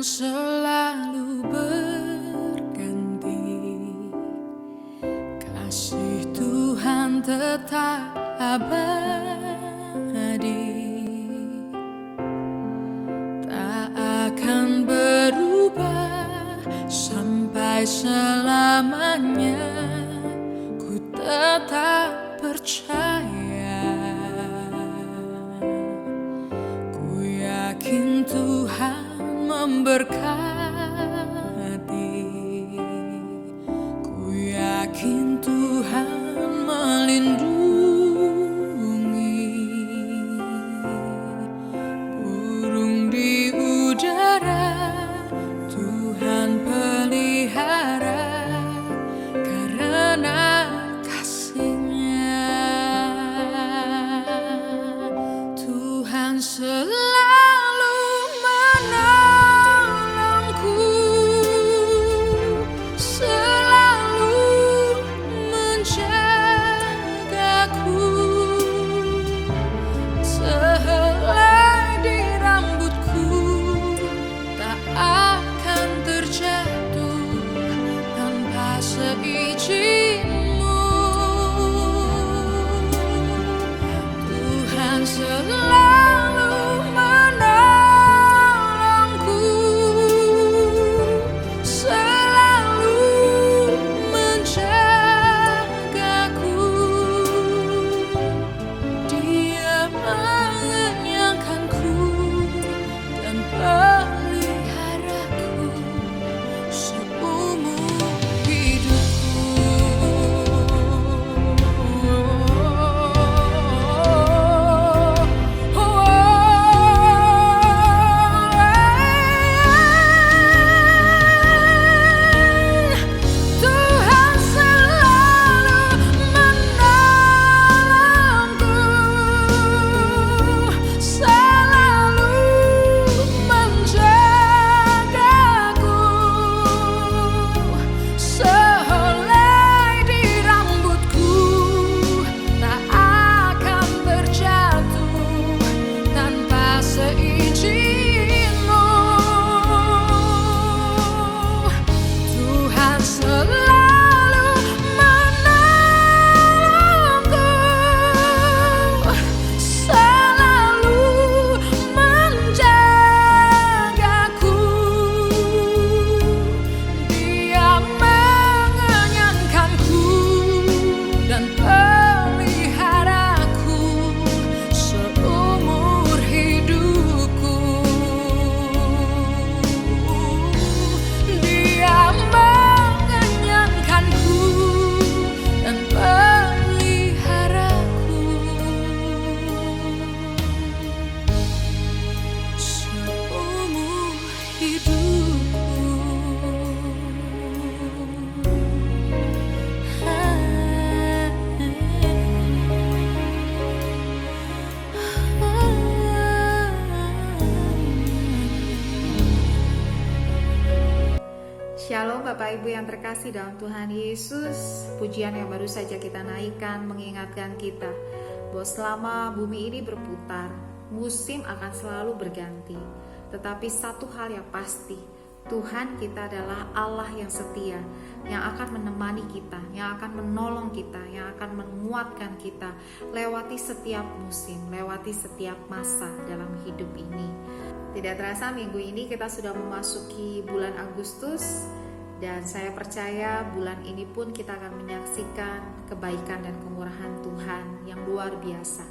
selalu berganti, kasih Tuhan tetap abadi, tak akan berubah sampai selamanya. Ku tetap percaya, ku yakin Tuhan memberkati, ku yakin Tuhan melindungi. Burung di udara Tuhan pelihara karena kasih-Nya. Tuhan selalu menolongku, selalu menjagaku, sehelai di rambutku tak akan terjatuh tanpa seizin-Mu. Tuhan selalu menolongku, selalu menjagaku, Dia mengenyangkanku dan peliharaku seumur hidupku. Tuhan selalu menolongku, selalu menjagaku, sehelai di rambutku tak akan terjatuh tanpa seizin-Mu. Tuhan selalu menolongku, selalu menjagaku, Dia mengenyangkanku dan peliharaku seumur hidupku. Dia mengenyangkanku dan peliharaku seumur hidupku. Shalom Bapak Ibu yang terkasih dalam Tuhan Yesus. Pujian yang baru saja kita naikkan mengingatkan kita bahwa selama bumi ini berputar, musim akan selalu berganti. Tetapi satu hal yang pasti, Tuhan kita adalah Allah yang setia, yang akan menemani kita, yang akan menolong kita, yang akan menguatkan kita lewati setiap musim, lewati setiap masa dalam hidup ini. Tidak terasa minggu ini kita sudah memasuki bulan Agustus, dan saya percaya bulan ini pun kita akan menyaksikan kebaikan dan kemurahan Tuhan yang luar biasa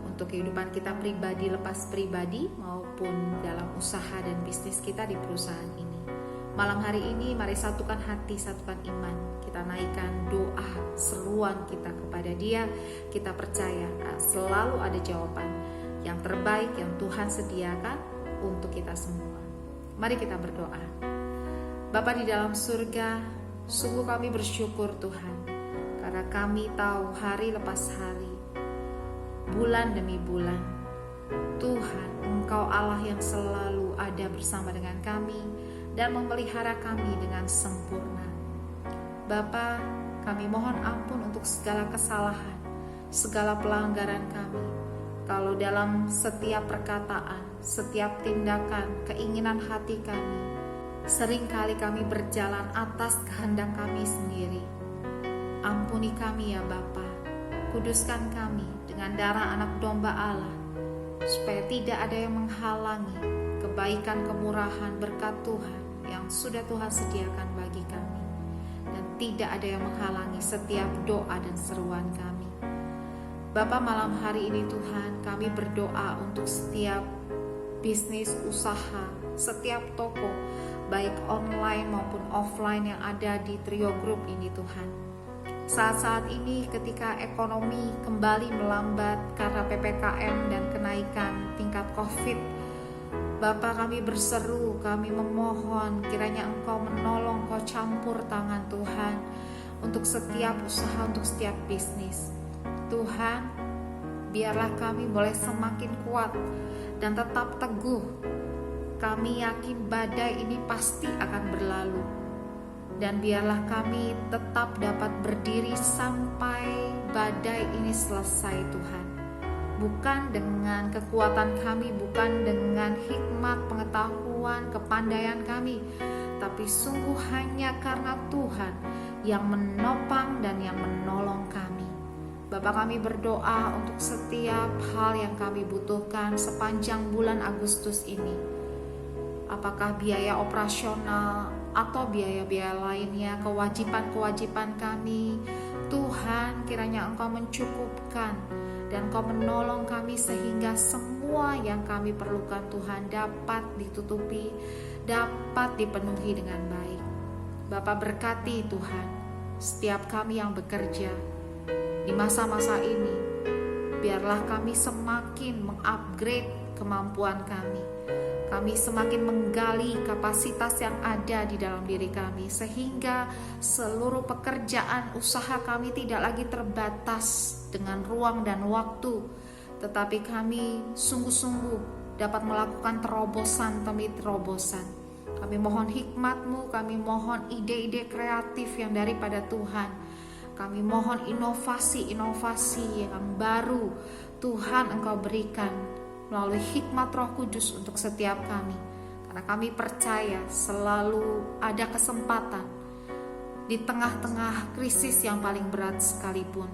untuk kehidupan kita pribadi lepas pribadi maupun dalam usaha dan bisnis kita di perusahaan ini. Malam hari ini mari satukan hati, satukan iman. Kita naikkan doa seruan kita kepada Dia. Kita percaya selalu ada jawaban yang terbaik yang Tuhan sediakan untuk kita semua. Mari kita berdoa. Bapa di dalam surga, sungguh kami bersyukur Tuhan, karena kami tahu hari lepas hari, bulan demi bulan, Tuhan, Engkau Allah yang selalu ada bersama dengan kami dan memelihara kami dengan sempurna. Bapa, kami mohon ampun untuk segala kesalahan, segala pelanggaran kami. Kalau dalam setiap perkataan, setiap tindakan, keinginan hati kami. Seringkali kami berjalan atas kehendak kami sendiri. Ampuni kami ya Bapa, kuduskan kami dengan darah anak domba Allah, supaya tidak ada yang menghalangi kebaikan, kemurahan, berkat Tuhan yang sudah Tuhan sediakan bagi kami. Dan tidak ada yang menghalangi setiap doa dan seruan kami. Bapa, malam hari ini Tuhan, kami berdoa untuk setiap bisnis, usaha, setiap toko, baik online maupun offline yang ada di Trio Group ini Tuhan. Saat-saat ini ketika ekonomi kembali melambat karena PPKM dan kenaikan tingkat COVID, Bapa, kami berseru, kami memohon kiranya Engkau menolong, Engkau campur tangan Tuhan untuk setiap usaha, untuk setiap bisnis. Tuhan, biarlah kami boleh semakin kuat dan tetap teguh. Kami yakin badai ini pasti akan berlalu. Dan biarlah kami tetap dapat berdiri sampai badai ini selesai Tuhan. Bukan dengan kekuatan kami, bukan dengan hikmat, pengetahuan, kepandaian kami, tapi sungguh hanya karena Tuhan yang menopang dan yang menolong kami. Bapak, kami berdoa untuk setiap hal yang kami butuhkan sepanjang bulan Agustus ini. Apakah biaya operasional atau biaya-biaya lainnya, kewajiban-kewajiban kami, Tuhan kiranya Engkau mencukupkan dan Engkau menolong kami sehingga semua yang kami perlukan Tuhan dapat ditutupi, dapat dipenuhi dengan baik. Bapa, berkati Tuhan setiap kami yang bekerja di masa-masa ini. Biarlah kami semakin mengupgrade kemampuan kami. Kami semakin menggali kapasitas yang ada di dalam diri kami, sehingga seluruh pekerjaan usaha kami tidak lagi terbatas dengan ruang dan waktu, tetapi kami sungguh-sungguh dapat melakukan terobosan demi terobosan. Kami mohon hikmat-Mu, kami mohon ide-ide kreatif yang daripada Tuhan. Kami mohon inovasi-inovasi yang baru Tuhan Engkau berikan melalui hikmat Roh Kudus untuk setiap kami. Karena kami percaya selalu ada kesempatan di tengah-tengah krisis yang paling berat sekalipun,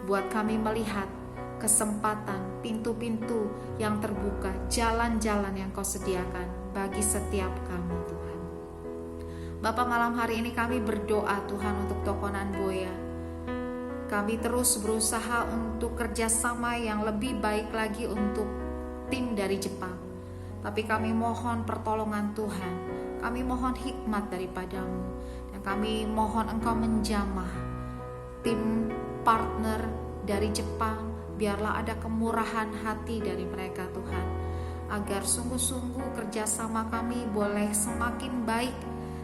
buat kami melihat kesempatan, pintu-pintu yang terbuka, jalan-jalan yang Kau sediakan bagi setiap kami Tuhan. Bapak, malam hari ini kami berdoa Tuhan untuk Toko Nanboya. Kami terus berusaha untuk kerjasama yang lebih baik lagi untuk tim dari Jepang. Tapi kami mohon pertolongan Tuhan, kami mohon hikmat daripada-Mu, dan kami mohon Engkau menjamah tim partner dari Jepang. Biarlah ada kemurahan hati dari mereka Tuhan, agar sungguh-sungguh kerjasama kami boleh semakin baik,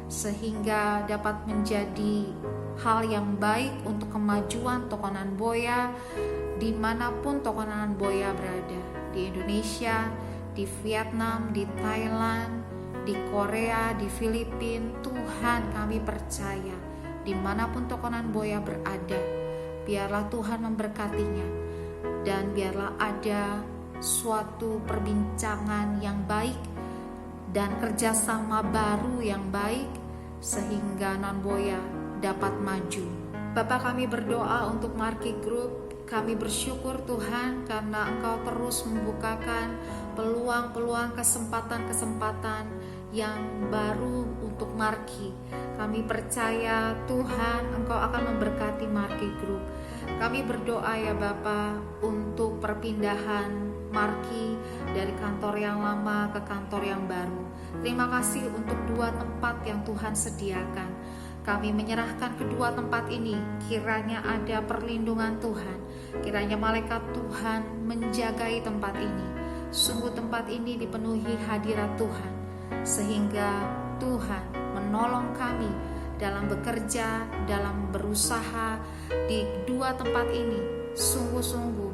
sehingga dapat menjadi hal yang baik untuk kemajuan Toko Nanboya dimanapun Toko Nanboya berada, di Indonesia, di Vietnam, di Thailand, di Korea, di Filipina. Tuhan, kami percaya dimanapun Toko Nanboya berada, biarlah Tuhan memberkatinya, dan biarlah ada suatu perbincangan yang baik dan kerjasama baru yang baik, sehingga Nanboya dapat maju. Bapak, kami berdoa untuk Marki Group. Kami bersyukur Tuhan karena Engkau terus membukakan peluang-peluang, kesempatan-kesempatan yang baru untuk Marki. Kami percaya Tuhan Engkau akan memberkati Marki Group. Kami berdoa ya Bapa untuk perpindahan Marki dari kantor yang lama ke kantor yang baru. Terima kasih untuk 2 tempat yang Tuhan sediakan. Kami menyerahkan kedua tempat ini, kiranya ada perlindungan Tuhan, kiranya malaikat Tuhan menjagai tempat ini. Sungguh tempat ini dipenuhi hadirat Tuhan, sehingga Tuhan menolong kami dalam bekerja, dalam berusaha di 2 tempat ini. Sungguh-sungguh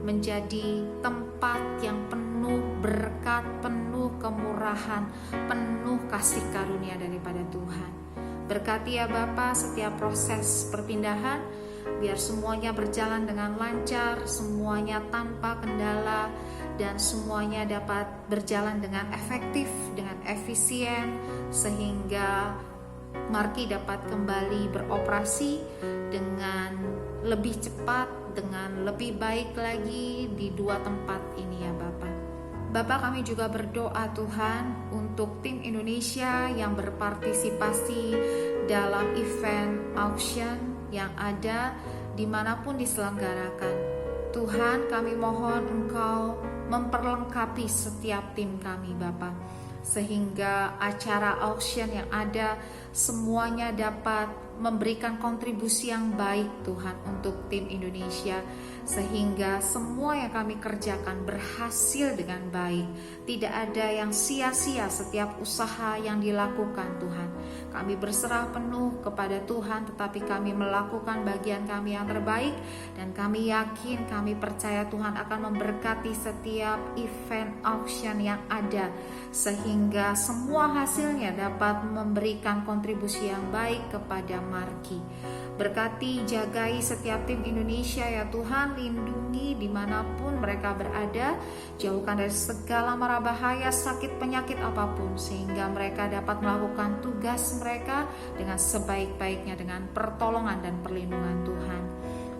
menjadi tempat yang penuh berkat, penuh kemurahan, penuh kasih karunia daripada Tuhan. Berkati ya Bapa setiap proses perpindahan, biar semuanya berjalan dengan lancar, semuanya tanpa kendala, dan semuanya dapat berjalan dengan efektif, dengan efisien, sehingga Marki dapat kembali beroperasi dengan lebih cepat, dengan lebih baik lagi di dua tempat ini ya Bapak. Bapak, kami juga berdoa Tuhan untuk tim Indonesia yang berpartisipasi dalam event auction yang ada dimanapun diselenggarakan. Tuhan, kami mohon Engkau memperlengkapi setiap tim kami Bapak, sehingga acara auction yang ada semuanya dapat memberikan kontribusi yang baik Tuhan untuk tim Indonesia, sehingga semua yang kami kerjakan berhasil dengan baik. Tidak ada yang sia-sia setiap usaha yang dilakukan Tuhan. Kami berserah penuh kepada Tuhan, tetapi kami melakukan bagian kami yang terbaik, dan kami yakin, kami percaya Tuhan akan memberkati setiap event auction yang ada, sehingga semua hasilnya dapat memberikan kontribusi yang baik kepada Marki. Berkati, jagai setiap tim Indonesia ya Tuhan, lindungi dimanapun mereka berada, jauhkan dari segala mara bahaya, sakit, penyakit apapun, sehingga mereka dapat melakukan tugas mereka dengan sebaik-baiknya dengan pertolongan dan perlindungan Tuhan.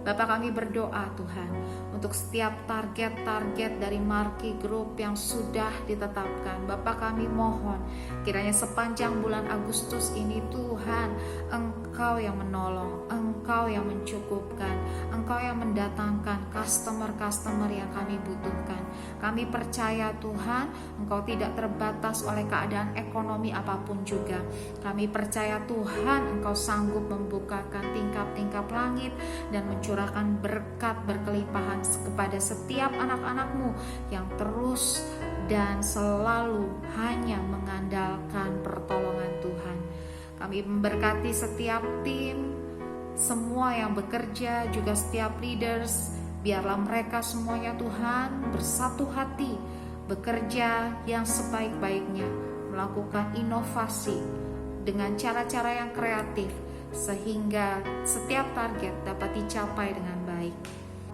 Bapak, kami berdoa Tuhan untuk setiap target-target dari Marki Group yang sudah ditetapkan. Bapak, kami mohon kiranya sepanjang bulan Agustus ini Tuhan, Engkau yang menolong, Engkau yang mencukupkan, Engkau yang mendatangkan customer-customer yang kami butuhkan. Kami percaya Tuhan, Engkau tidak terbatas oleh keadaan ekonomi apapun juga. Kami percaya Tuhan, Engkau sanggup membukakan tingkap-tingkap langit dan mencurahkan berkat berkelimpahan kepada setiap anak-anak-Mu yang terus dan selalu hanya mengandalkan pertolongan Tuhan. Kami memberkati setiap tim, semua yang bekerja, juga setiap leaders. Biarlah mereka semuanya Tuhan bersatu hati, bekerja yang sebaik-baiknya, melakukan inovasi dengan cara-cara yang kreatif, sehingga setiap target dapat dicapai dengan baik.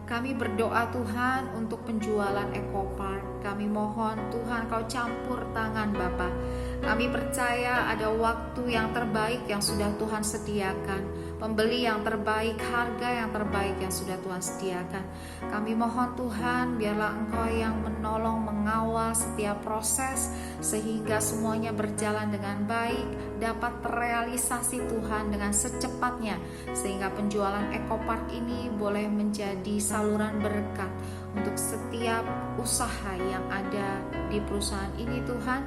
Kami berdoa Tuhan untuk penjualan EcoPark. Kami mohon Tuhan Kau campur tangan Bapa. Kami percaya ada waktu yang terbaik yang sudah Tuhan sediakan, pembeli yang terbaik, harga yang terbaik yang sudah Tuhan sediakan. Kami mohon Tuhan, biarlah Engkau yang menolong, mengawal setiap proses, sehingga semuanya berjalan dengan baik, dapat terrealisasi Tuhan dengan secepatnya, sehingga penjualan EcoPark ini boleh menjadi saluran berkat untuk setiap usaha yang ada di perusahaan ini Tuhan.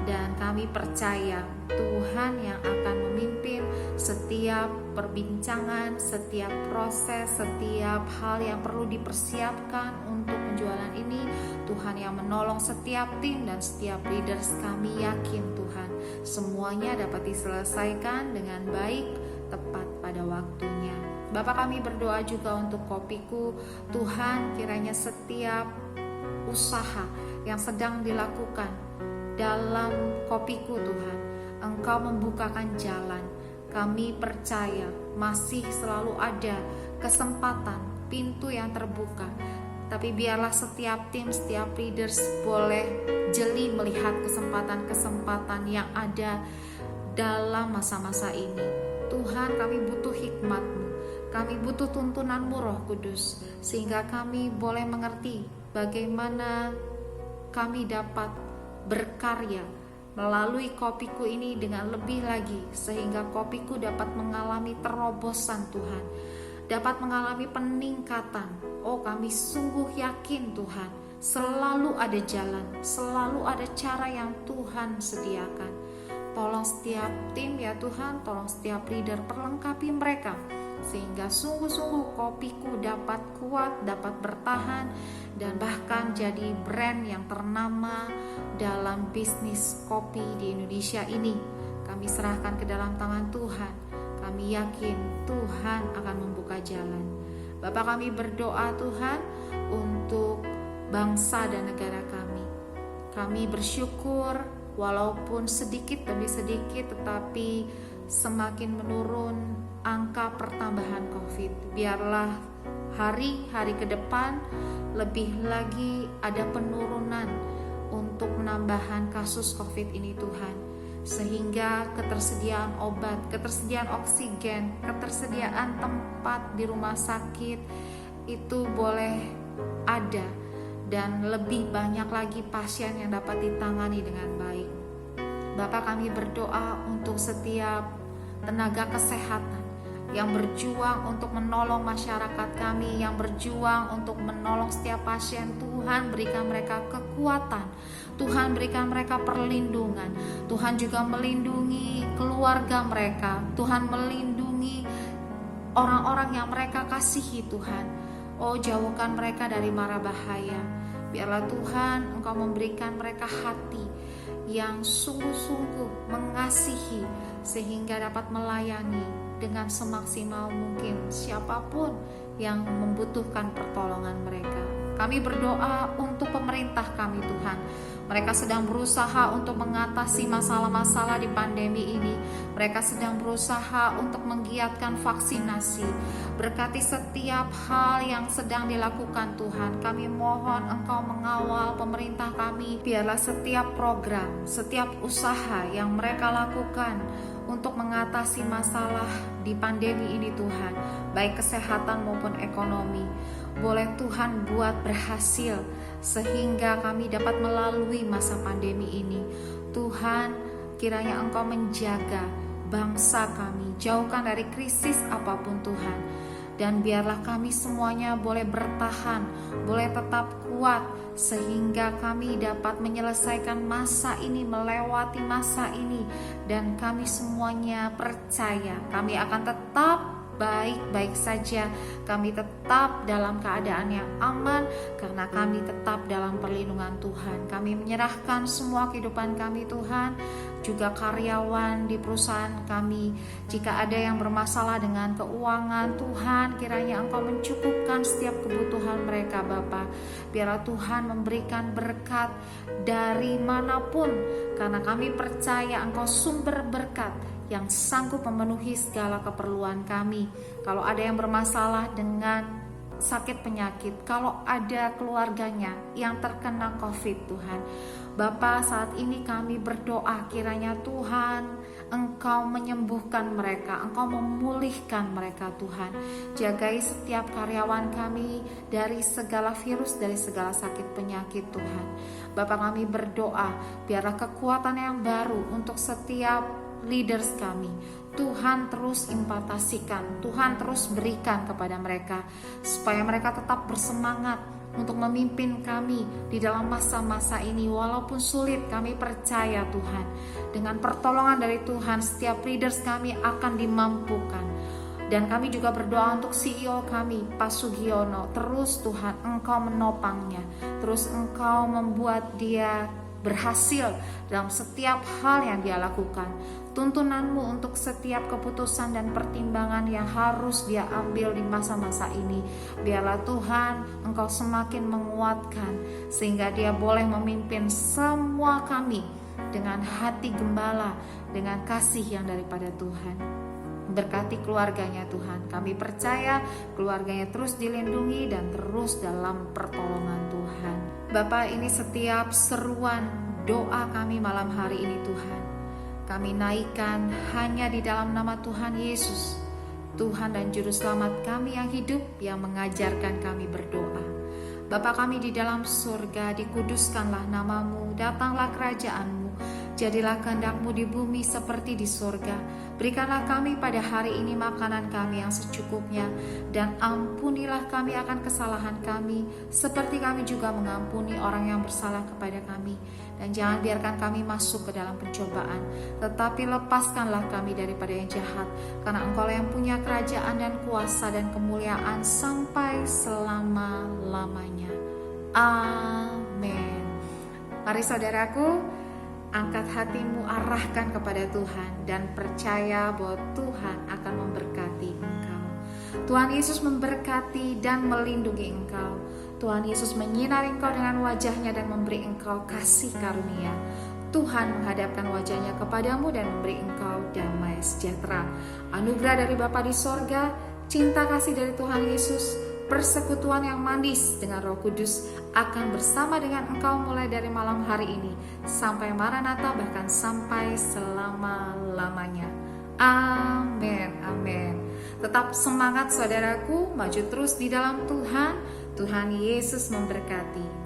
Dan kami percaya Tuhan yang akan memimpin setiap perbincangan, setiap proses, setiap hal yang perlu dipersiapkan untuk penjualan ini. Tuhan yang menolong setiap tim dan setiap leaders. Kami yakin Tuhan semuanya dapat diselesaikan dengan baik, tepat pada waktunya. Bapak, kami berdoa juga untuk Kopiku. Tuhan, kiranya setiap usaha yang sedang dilakukan dalam Kopiku Tuhan, Engkau membukakan jalan. Kami percaya masih selalu ada kesempatan, pintu yang terbuka. Tapi biarlah setiap tim, setiap leaders boleh jeli melihat kesempatan-kesempatan yang ada dalam masa-masa ini. Tuhan, kami butuh hikmat-Mu, kami butuh tuntunan-Mu Roh Kudus, sehingga kami boleh mengerti bagaimana kami dapat berkarya melalui Kopiku ini dengan lebih lagi, sehingga Kopiku dapat mengalami terobosan Tuhan, dapat mengalami peningkatan. Oh, kami sungguh yakin Tuhan, selalu ada jalan, selalu ada cara yang Tuhan sediakan. Tolong setiap tim ya Tuhan, tolong setiap leader, perlengkapi mereka, sehingga sungguh-sungguh Kopiku dapat kuat, dapat bertahan, dan bahkan jadi brand yang ternama dalam bisnis kopi di Indonesia ini. Kami serahkan ke dalam tangan Tuhan. Kami yakin Tuhan akan membuka jalan. Bapak, kami berdoa Tuhan untuk bangsa dan negara kami. Kami bersyukur walaupun sedikit demi sedikit, tetapi semakin menurun angka pertambahan COVID. Biarlah hari-hari ke depan lebih lagi ada penurunan untuk penambahan kasus COVID ini Tuhan, sehingga ketersediaan obat, ketersediaan oksigen, ketersediaan tempat di rumah sakit itu boleh ada, dan lebih banyak lagi pasien yang dapat ditangani dengan baik. Bapak, kami berdoa untuk setiap tenaga kesehatan yang berjuang untuk menolong masyarakat kami, yang berjuang untuk menolong setiap pasien. Tuhan, berikan mereka kekuatan, Tuhan berikan mereka perlindungan, Tuhan juga melindungi keluarga mereka, Tuhan melindungi orang-orang yang mereka kasihi Tuhan. Oh, jauhkan mereka dari mara bahaya. Biarlah Tuhan Engkau memberikan mereka hati yang sungguh-sungguh mengasihi, sehingga dapat melayani dengan semaksimal mungkin siapapun yang membutuhkan pertolongan mereka. Kami berdoa untuk pemerintah kami Tuhan. Mereka sedang berusaha untuk mengatasi masalah-masalah di pandemi ini. Mereka sedang berusaha untuk menggiatkan vaksinasi. Berkati setiap hal yang sedang dilakukan Tuhan. Kami mohon Engkau mengawal pemerintah kami. Biarlah setiap program, setiap usaha yang mereka lakukan untuk mengatasi masalah di pandemi ini Tuhan, baik kesehatan maupun ekonomi, boleh Tuhan buat berhasil sehingga kami dapat melalui masa pandemi ini. Tuhan, kiranya Engkau menjaga bangsa kami, jauhkan dari krisis apapun Tuhan, dan biarlah kami semuanya boleh bertahan, boleh tetap kuat, sehingga kami dapat menyelesaikan masa ini, melewati masa ini. Dan kami semuanya percaya kami akan tetap baik-baik saja. Kami tetap dalam keadaan yang aman karena kami tetap dalam perlindungan Tuhan. Kami menyerahkan semua kehidupan kami Tuhan, juga karyawan di perusahaan kami. Jika ada yang bermasalah dengan keuangan, Tuhan kiranya Engkau mencukupkan setiap kebutuhan mereka Bapa. Biarlah Tuhan memberikan berkat dari manapun, karena kami percaya Engkau sumber berkat yang sanggup memenuhi segala keperluan kami. Kalau ada yang bermasalah dengan sakit penyakit, kalau ada keluarganya yang terkena COVID Tuhan, Bapa, saat ini kami berdoa kiranya Tuhan Engkau menyembuhkan mereka, Engkau memulihkan mereka Tuhan. Jagai setiap karyawan kami dari segala virus, dari segala sakit penyakit Tuhan. Bapa, kami berdoa biarlah kekuatan yang baru untuk setiap leaders kami Tuhan terus impartasikan, Tuhan terus berikan kepada mereka, supaya mereka tetap bersemangat untuk memimpin kami di dalam masa-masa ini. Walaupun sulit, kami percaya Tuhan, dengan pertolongan dari Tuhan setiap leaders kami akan dimampukan. Dan kami juga berdoa untuk CEO kami, Pak Sugiono. Terus Tuhan Engkau menopangnya, terus Engkau membuat dia berhasil dalam setiap hal yang dia lakukan. Tuntunanmu untuk setiap keputusan dan pertimbangan yang harus dia ambil di masa-masa ini, biarlah Tuhan Engkau semakin menguatkan, sehingga dia boleh memimpin semua kami dengan hati gembala, dengan kasih yang daripada Tuhan. Berkati keluarganya Tuhan, kami percaya keluarganya terus dilindungi dan terus dalam pertolongan Tuhan. Bapa, ini setiap seruan doa kami malam hari ini Tuhan, kami naikkan hanya di dalam nama Tuhan Yesus, Tuhan dan Juru Selamat kami yang hidup, yang mengajarkan kami berdoa. Bapa kami di dalam surga, dikuduskanlah namamu, datanglah kerajaanmu, jadilah kehendak-Mu di bumi seperti di surga. Berikanlah kami pada hari ini makanan kami yang secukupnya, dan ampunilah kami akan kesalahan kami, seperti kami juga mengampuni orang yang bersalah kepada kami. Dan jangan biarkan kami masuk ke dalam pencobaan, tetapi lepaskanlah kami daripada yang jahat, karena Engkau yang punya kerajaan dan kuasa dan kemuliaan sampai selama-lamanya. Amin. Mari saudaraku, angkat hatimu, arahkan kepada Tuhan, dan percaya bahwa Tuhan akan memberkati engkau. Tuhan Yesus memberkati dan melindungi engkau. Tuhan Yesus menyinari engkau dengan wajahnya dan memberi engkau kasih karunia. Tuhan menghadapkan wajahnya kepadamu dan memberi engkau damai sejahtera. Anugerah dari Bapa di sorga, cinta kasih dari Tuhan Yesus, persekutuan yang manis dengan Roh Kudus akan bersama dengan engkau mulai dari malam hari ini sampai Maranatha, bahkan sampai selama-lamanya. Amin, amin. Tetap semangat saudaraku, maju terus di dalam Tuhan. Tuhan Yesus memberkati.